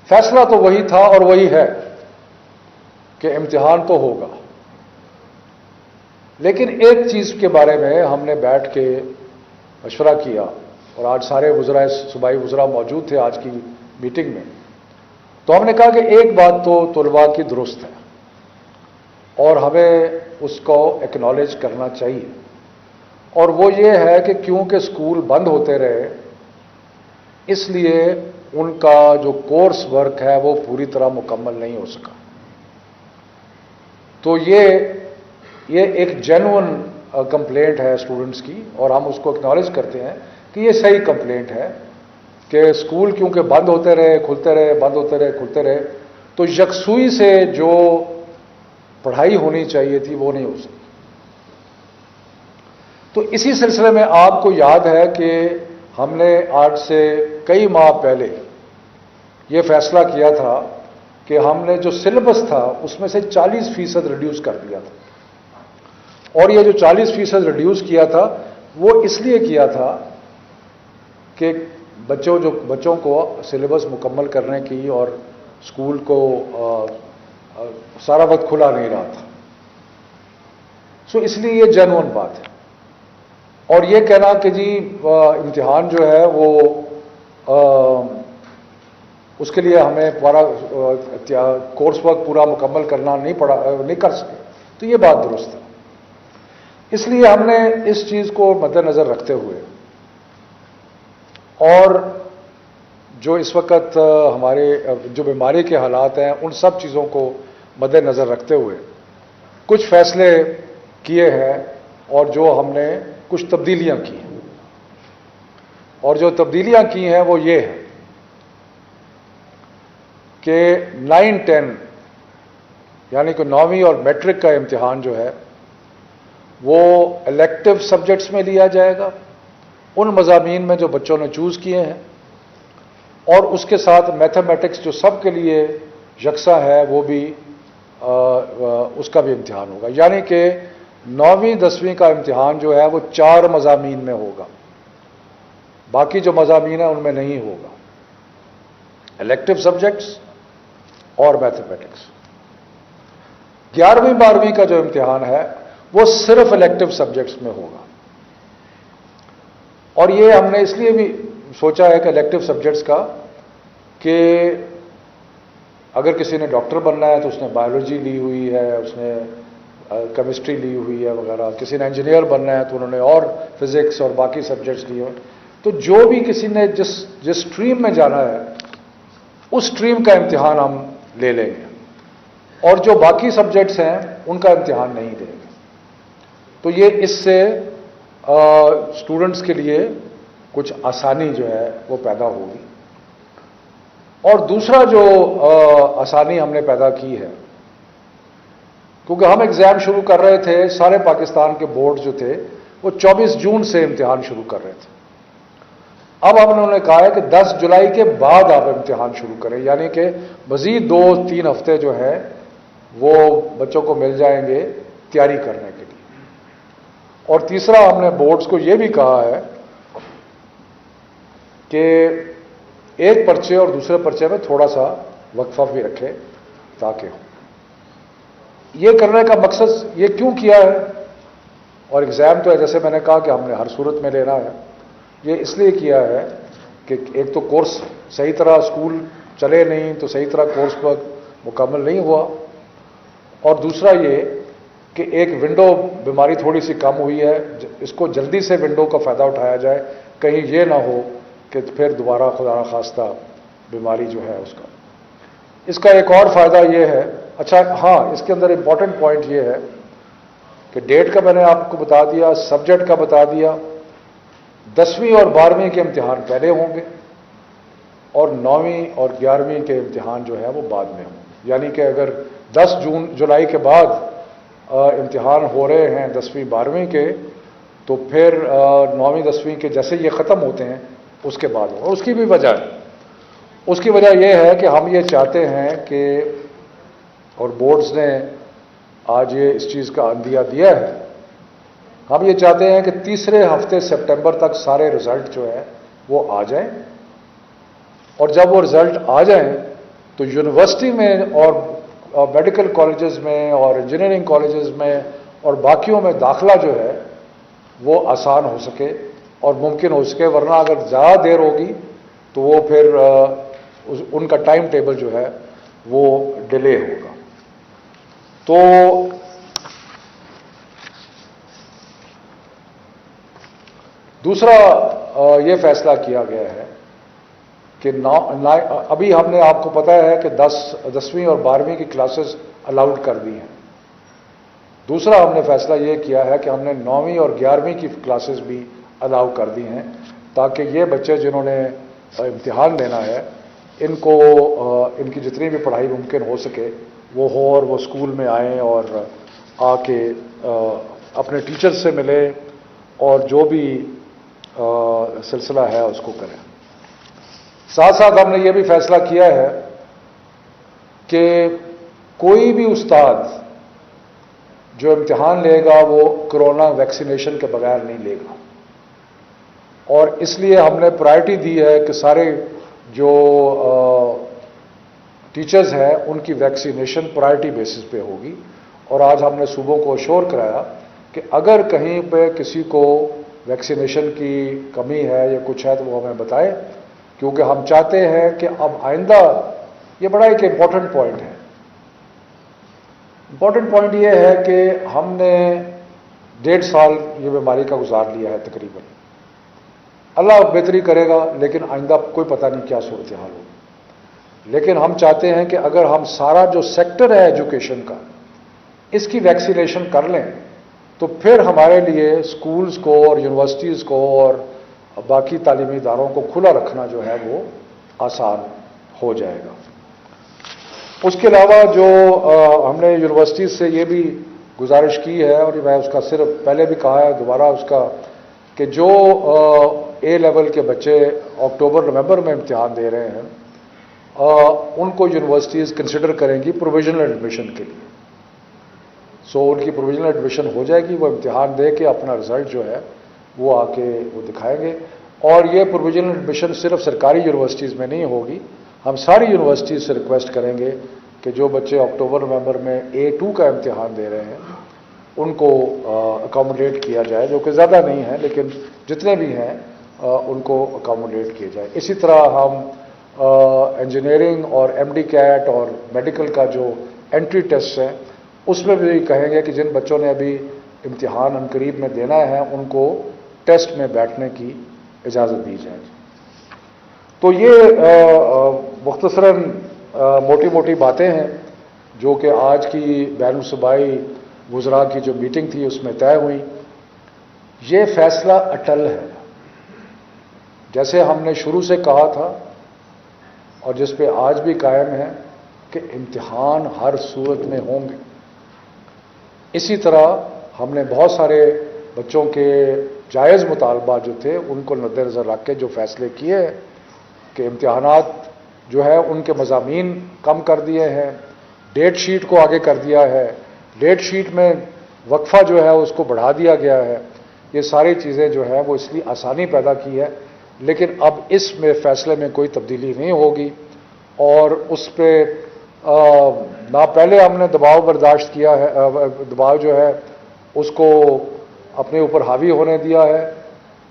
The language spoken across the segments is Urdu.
فیصلہ تو وہی تھا اور وہی ہے کہ امتحان تو ہوگا، لیکن ایک چیز کے بارے میں ہم نے بیٹھ کے مشورہ کیا، اور آج سارے وزراء، صوبائی وزراء موجود تھے آج کی میٹنگ میں، تو ہم نے کہا کہ ایک بات تو طلباء کی درست ہے اور ہمیں اس کو ایکنالج کرنا چاہیے، اور وہ یہ ہے کہ کیونکہ اسکول بند ہوتے رہے اس لیے ان کا جو کورس ورک ہے وہ پوری طرح مکمل نہیں ہو سکا۔ تو یہ ایک جینوئن کمپلینٹ ہے اسٹوڈنٹس کی، اور ہم اس کو اکنالج کرتے ہیں کہ یہ صحیح کمپلینٹ ہے کہ اسکول کیونکہ بند ہوتے رہے، کھلتے رہے، بند ہوتے رہے، کھلتے رہے، تو یکسوئی سے جو پڑھائی ہونی چاہیے تھی وہ نہیں ہو سکی۔ تو اسی سلسلے میں آپ کو یاد ہے کہ ہم نے آج سے کئی ماہ پہلے یہ فیصلہ کیا تھا کہ ہم نے جو سلیبس تھا اس میں سے 40% ریڈیوس کر دیا تھا، اور یہ جو 40% ریڈیوس کیا تھا وہ اس لیے کیا تھا کہ بچوں کو سلیبس مکمل کرنے کی، اور اسکول کو سارا وقت کھلا نہیں رہا تھا، سو اس لیے یہ جینوئن بات ہے۔ اور یہ کہنا کہ جی امتحان جو ہے وہ اس کے لیے ہمیں پورا کورس ورک پورا مکمل کرنا نہیں کر سکے، تو یہ بات درست ہے۔ اس لیے ہم نے اس چیز کو مد نظر رکھتے ہوئے، اور جو اس وقت ہمارے جو بیماری کے حالات ہیں ان سب چیزوں کو مد نظر رکھتے ہوئے کچھ فیصلے کیے ہیں، اور جو ہم نے کچھ تبدیلیاں کی ہیں، اور جو تبدیلیاں کی ہیں وہ یہ ہے کہ 9-10 یعنی کہ 9ویں اور میٹرک کا امتحان جو ہے وہ الیکٹو سبجیکٹس میں لیا جائے گا، ان مضامین میں جو بچوں نے چوز کیے ہیں، اور اس کے ساتھ میتھمیٹکس جو سب کے لیے یکساں ہے وہ بھی اس کا بھی امتحان ہوگا، یعنی کہ 9ویں 10ویں کا امتحان جو ہے وہ 4 مضامین میں ہوگا، باقی جو مضامین ہیں ان میں نہیں ہوگا، الیکٹو سبجیکٹس اور میتھمیٹکس۔ 11ویں 12ویں کا جو امتحان ہے وہ صرف الیکٹو سبجیکٹس میں ہوگا، اور یہ ہم نے اس لیے بھی سوچا ہے کہ الیکٹو سبجیکٹس کا کہ اگر کسی نے ڈاکٹر بننا ہے تو اس نے بایولوجی لی ہوئی ہے، اس نے کیمسٹری لی ہوئی ہے وغیرہ، کسی نے انجینئر بننا ہے تو انہوں نے اور فزکس اور باقی سبجیکٹس لیے ہوئے، تو جو بھی کسی نے جس اسٹریم میں جانا ہے اس اسٹریم کا امتحان ہم لے لیں گے، اور جو باقی سبجیکٹس ہیں ان کا امتحان نہیں دیں گے۔ تو یہ اس سے اسٹوڈنٹس کے لیے کچھ آسانی جو ہے وہ پیدا ہوگی۔ اور دوسرا جو آسانی ہم نے پیدا کی ہے، کیونکہ ہم ایگزام شروع کر رہے تھے، سارے پاکستان کے بورڈ جو تھے وہ 24 جون سے امتحان شروع کر رہے تھے، اب ہم نے کہا ہے کہ 10 جولائی کے بعد آپ امتحان شروع کریں، یعنی کہ مزید 2-3 ہفتے جو ہیں وہ بچوں کو مل جائیں گے تیاری کرنے کے لیے۔ اور تیسرا ہم نے بورڈز کو یہ بھی کہا ہے کہ ایک پرچے اور دوسرے پرچے میں تھوڑا سا وقفہ بھی رکھے تاکہ ہو۔ یہ کرنے کا مقصد یہ کیوں کیا ہے، اور ایگزام تو ہے جیسے میں نے کہا کہ ہم نے ہر صورت میں لینا ہے، یہ اس لیے کیا ہے کہ ایک تو کورس صحیح طرح اسکول چلے نہیں تو صحیح طرح کورس پر مکمل نہیں ہوا، اور دوسرا یہ کہ ایک ونڈو بیماری تھوڑی سی کم ہوئی ہے، اس کو جلدی سے ونڈو کا فائدہ اٹھایا جائے، کہیں یہ نہ ہو کہ پھر دوبارہ خدا نخواستہ بیماری جو ہے اس کا۔ اس کا ایک اور فائدہ یہ ہے، اچھا ہاں اس کے اندر امپورٹنٹ پوائنٹ یہ ہے کہ ڈیٹ کا میں نے آپ کو بتا دیا، سبجیکٹ کا بتا دیا، 10ویں اور 12ویں کے امتحان پہلے ہوں گے اور 9ویں اور 11ویں کے امتحان جو ہے وہ بعد میں ہوں گے، یعنی کہ اگر 10 جولائی کے بعد امتحان ہو رہے ہیں 10ویں 12ویں کے، تو پھر 9ویں 10ویں کے جیسے یہ ختم ہوتے ہیں اس کے بعد ہوگا۔ اس کی بھی وجہ ہے، اس کی وجہ یہ ہے کہ ہم یہ چاہتے ہیں کہ، اور بورڈز نے آج یہ اس چیز کا عندیہ دیا ہے، ہم یہ چاہتے ہیں کہ تیسرے ہفتے سپٹمبر تک سارے رزلٹ جو ہے وہ آ جائیں، اور جب وہ رزلٹ آ جائیں تو یونیورسٹی میں اور میڈیکل کالجز میں اور انجینئرنگ کالجز میں اور باقیوں میں داخلہ جو ہے وہ آسان ہو سکے اور ممکن ہو سکے، ورنہ اگر زیادہ دیر ہوگی تو وہ پھر ان کا ٹائم ٹیبل جو ہے وہ ڈیلے ہوگا۔ تو دوسرا یہ فیصلہ کیا گیا ہے کہ ابھی ہم نے، آپ کو پتہ ہے کہ 10ویں اور 12ویں کی کلاسز الاؤڈ کر دی ہیں۔ دوسرا ہم نے فیصلہ یہ کیا ہے کہ ہم نے 9ویں اور 11ویں کی کلاسز بھی الاؤ کر دی ہیں، تاکہ یہ بچے جنہوں نے امتحان لینا ہے ان کو ان کی جتنی بھی پڑھائی ممکن ہو سکے وہ ہو، اور وہ اسکول میں آئیں اور آ کے اپنے ٹیچر سے ملیں اور جو بھی سلسلہ ہے اس کو کریں۔ ساتھ ساتھ ہم نے یہ بھی فیصلہ کیا ہے کہ کوئی بھی استاد جو امتحان لے گا وہ کرونا ویکسینیشن کے بغیر نہیں لے گا، اور اس لیے ہم نے پرائرٹی دی ہے کہ سارے جو ٹیچرز ہیں ان کی ویکسینیشن پرائرٹی بیسس پہ ہوگی۔ اور آج ہم نے صوبوں کو اشور کرایا کہ اگر کہیں پہ کسی کو ویکسینیشن کی کمی ہے یا کچھ ہے تو وہ ہمیں بتائے، کیونکہ ہم چاہتے ہیں کہ اب آئندہ، یہ بڑا ایک امپورٹنٹ پوائنٹ ہے۔ امپورٹنٹ پوائنٹ یہ ہے کہ ہم نے 1.5 سال یہ بیماری کا گزار لیا ہے تقریباً، اللہ بہتری کرے گا، لیکن آئندہ کوئی پتہ نہیں کیا صورتحال ہوگی۔ لیکن ہم چاہتے ہیں کہ اگر ہم سارا جو سیکٹر ہے ایجوکیشن کا اس کی ویکسینیشن کر لیں تو پھر ہمارے لیے سکولز کو اور یونیورسٹیز کو اور باقی تعلیمی اداروں کو کھلا رکھنا جو ہے وہ آسان ہو جائے گا۔ اس کے علاوہ جو ہم نے یونیورسٹیز سے یہ بھی گزارش کی ہے، اور میں اس کا صرف پہلے بھی کہا ہے دوبارہ اس کا، کہ جو اے لیول کے بچے اکتوبر نومبر میں امتحان دے رہے ہیں ان کو یونیورسٹیز کنسیڈر کریں گی پروویژنل ایڈمیشن کے لیے۔ سو ان کی پروویژنل ایڈمیشن ہو جائے گی، وہ امتحان دے کے اپنا رزلٹ جو ہے وہ آ کے وہ دکھائیں گے۔ اور یہ پروویژنل ایڈمیشن صرف سرکاری یونیورسٹیز میں نہیں ہوگی، ہم ساری یونیورسٹیز سے ریکویسٹ کریں گے کہ جو بچے اکتوبر نومبر میں A2 کا امتحان دے رہے ہیں ان کو اکاموڈیٹ کیا جائے، جو کہ زیادہ نہیں ہے لیکن جتنے بھی ہیں ان کو اکاموڈیٹ کیا جائے۔ اسی طرح ہم انجینئرنگ اور MD کیٹ اور میڈیکل کا جو انٹری ٹیسٹ ہے اس میں بھی کہیں گے کہ جن بچوں نے ابھی امتحان عنقریب میں دینا ہے ان کو ٹیسٹ میں بیٹھنے کی اجازت دی جائے۔ تو یہ مختصراً موٹی موٹی باتیں ہیں جو کہ آج کی بین الصوبائی وزراء کی جو میٹنگ تھی اس میں طے ہوئی۔ یہ فیصلہ اٹل ہے، جیسے ہم نے شروع سے کہا تھا اور جس پہ آج بھی قائم ہے کہ امتحان ہر صورت میں ہوں گے۔ اسی طرح ہم نے بہت سارے بچوں کے جائز مطالبات جو تھے ان کو مد نظر رکھ کے جو فیصلے کیے کہ امتحانات جو ہے ان کے مضامین کم کر دیے ہیں، ڈیٹ شیٹ کو آگے کر دیا ہے، ڈیٹ شیٹ میں وقفہ جو ہے اس کو بڑھا دیا گیا ہے، یہ ساری چیزیں جو ہے وہ اس لیے آسانی پیدا کی ہے۔ لیکن اب اس میں فیصلے میں کوئی تبدیلی نہیں ہوگی، اور اس پہ نہ پہلے ہم نے دباؤ برداشت کیا ہے، دباؤ جو ہے اس کو اپنے اوپر حاوی ہونے دیا ہے،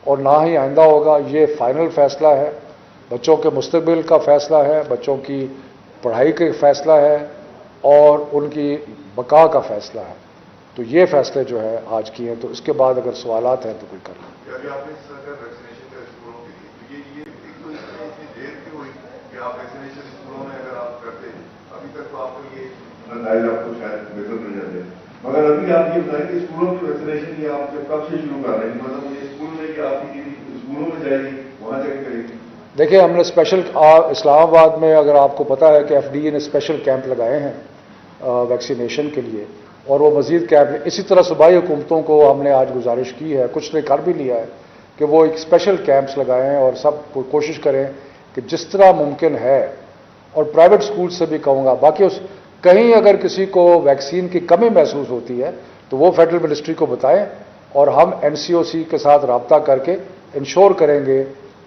اور نہ ہی آئندہ ہوگا۔ یہ فائنل فیصلہ ہے، بچوں کے مستقبل کا فیصلہ ہے، بچوں کی پڑھائی کا فیصلہ ہے اور ان کی بقا کا فیصلہ ہے۔ تو یہ فیصلے جو ہے آج کیے ہیں، تو اس کے بعد اگر سوالات ہیں تو کوئی کر لیں۔ مگر ابھی آپ یہ بتائیں کہ اسکولوں کی ویکسینیشن یہ آپ کب سے شروع کر رہے ہیں؟ مطلب یہ اسکول میں کہ آپ کی اسکولوں میں جائے گی وہاں جا کے کرے گی؟ دیکھیں ہم نے اسپیشل اسلام آباد میں، اگر آپ کو پتہ ہے کہ FDA نے اسپیشل کیمپ لگائے ہیں ویکسینیشن کے لیے، اور وہ مزید کیمپ، اسی طرح صوبائی حکومتوں کو ہم نے آج گزارش کی ہے، کچھ نے کر بھی لیا ہے کہ وہ ایک اسپیشل کیمپس لگائیں اور سب کوشش کریں کہ جس طرح ممکن ہے، اور پرائیویٹ اسکول سے بھی کہوں گا، باقی کہیں اگر کسی کو ویکسین کی کمی محسوس ہوتی ہے تو وہ فیڈرل منسٹری کو بتائیں، اور ہم NCOC کے ساتھ رابطہ کر کے انشور کریں گے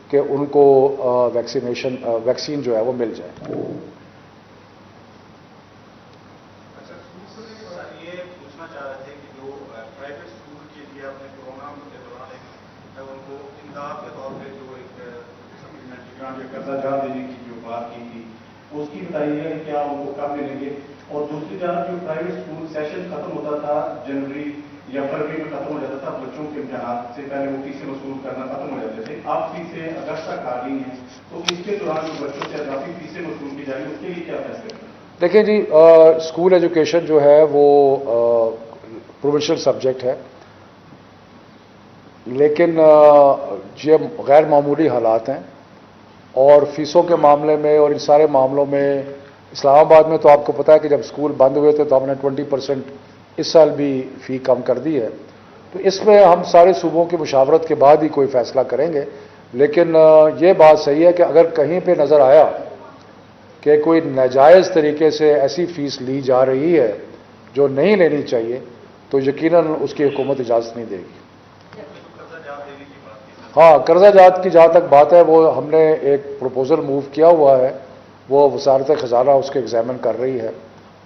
کہ ان کو ویکسین جو ہے وہ مل جائے۔ امداد کے طور پہ جو ایک سپلیمنٹری گرانٹ یا قرضہ جات دینے کی جو بات کی تھی اس کی بتائیے کہ کیا ان کو کب ملیں گے؟ اور دوسری جانب جو پرائیویٹ اسکول سیشن ختم ہوتا تھا جنوری یا فروری میں ختم ہو جاتا تھا، بچوں کے امتحانات سے پہلے وہ فیسیں وصول کرنا ختم ہو جاتے تھے، اب فیسیں اگست تک آ گئی ہیں، تو اس کے دوران جو بچوں سے اضافی فیسیں وصول کی جائیں گی اس کے لیے کیا فیصلے کریں؟ دیکھیں جی، اسکول ایجوکیشن جو ہے وہ پروونشل سبجیکٹ ہے، لیکن یہ غیر معمولی حالات ہیں، اور فیسوں کے معاملے میں اور ان سارے معاملوں میں اسلام آباد میں تو آپ کو پتا ہے کہ جب اسکول بند ہوئے تھے تو ہم نے 20% اس سال بھی فی کم کر دی ہے، تو اس میں ہم سارے صوبوں کی مشاورت کے بعد ہی کوئی فیصلہ کریں گے، لیکن یہ بات صحیح ہے کہ اگر کہیں پہ نظر آیا کہ کوئی ناجائز طریقے سے ایسی فیس لی جا رہی ہے جو نہیں لینی چاہیے تو یقیناً اس کی حکومت اجازت نہیں دے گی۔ ہاں، قرضہ جات کی جہاں تک بات ہے، وہ ہم نے ایک پروپوزل موو کیا ہوا ہے، وہ وزارت خزانہ اس کے ایگزامن کر رہی ہے،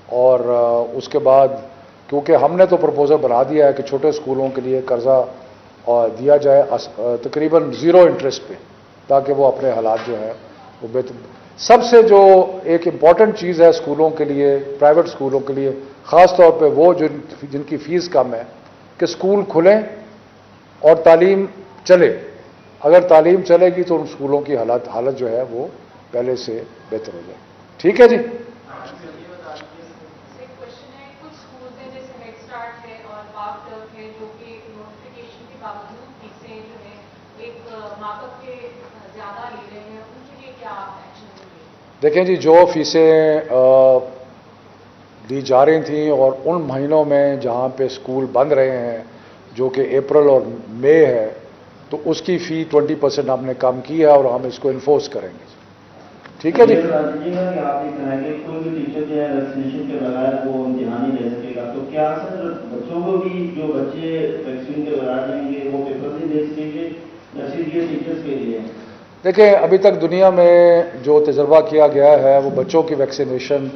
اور اس کے بعد کیونکہ ہم نے تو پروپوزل بنا دیا ہے کہ چھوٹے اسکولوں کے لیے قرضہ دیا جائے تقریباً 0 انٹرسٹ پہ، تاکہ وہ اپنے حالات جو ہیں وہ بہتر۔ سب سے جو ایک امپورٹنٹ چیز ہے اسکولوں کے لیے، پرائیویٹ اسکولوں کے لیے خاص طور پہ وہ جن کی فیس کم ہے، کہ اسکول کھلیں اور تعلیم چلے۔ اگر تعلیم چلے گی تو ان اسکولوں کی حالت جو ہے وہ پہلے سے بہتر ہو جائے۔ ٹھیک ہے جی؟ دیکھیں جی، جو فیسیں دی جا رہی تھیں اور ان مہینوں میں جہاں پہ اسکول بند رہے ہیں جو کہ اپریل اور مئی ہے، تو اس کی فی 20% ہم نے کم کی ہے اور ہم اس کو انفورس کریں گے۔ ٹھیک ہے جی؟ آپ یہ کہیں گے کوئی بھی ٹیچر جو ہے ویکسینیشن کے بغیر وہ امتحان نہیں دے سکے گا، تو کیا سر بچوں کو بھی جو بچے ویکسین کے بغیر دیں گے وہ پیپر نہیں دے سکیں گے یا صرف یہ ٹیچرس کے لیے؟ دیکھیں، ابھی تک دنیا میں جو تجربہ کیا گیا ہے وہ بچوں کی ویکسینیشن،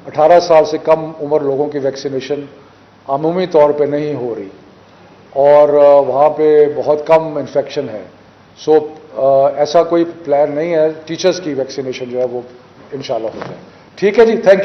18 سال سے کم عمر لوگوں کی ویکسینیشن عمومی طور پہ نہیں ہو رہی، اور وہاں پہ بہت کم انفیکشن ہے، سو ایسا کوئی پلان نہیں ہے، ٹیچرز کی ویکسینیشن جو ہے وہ انشاءاللہ ہو جائے۔ ٹھیک ہے جی، تھینک یو۔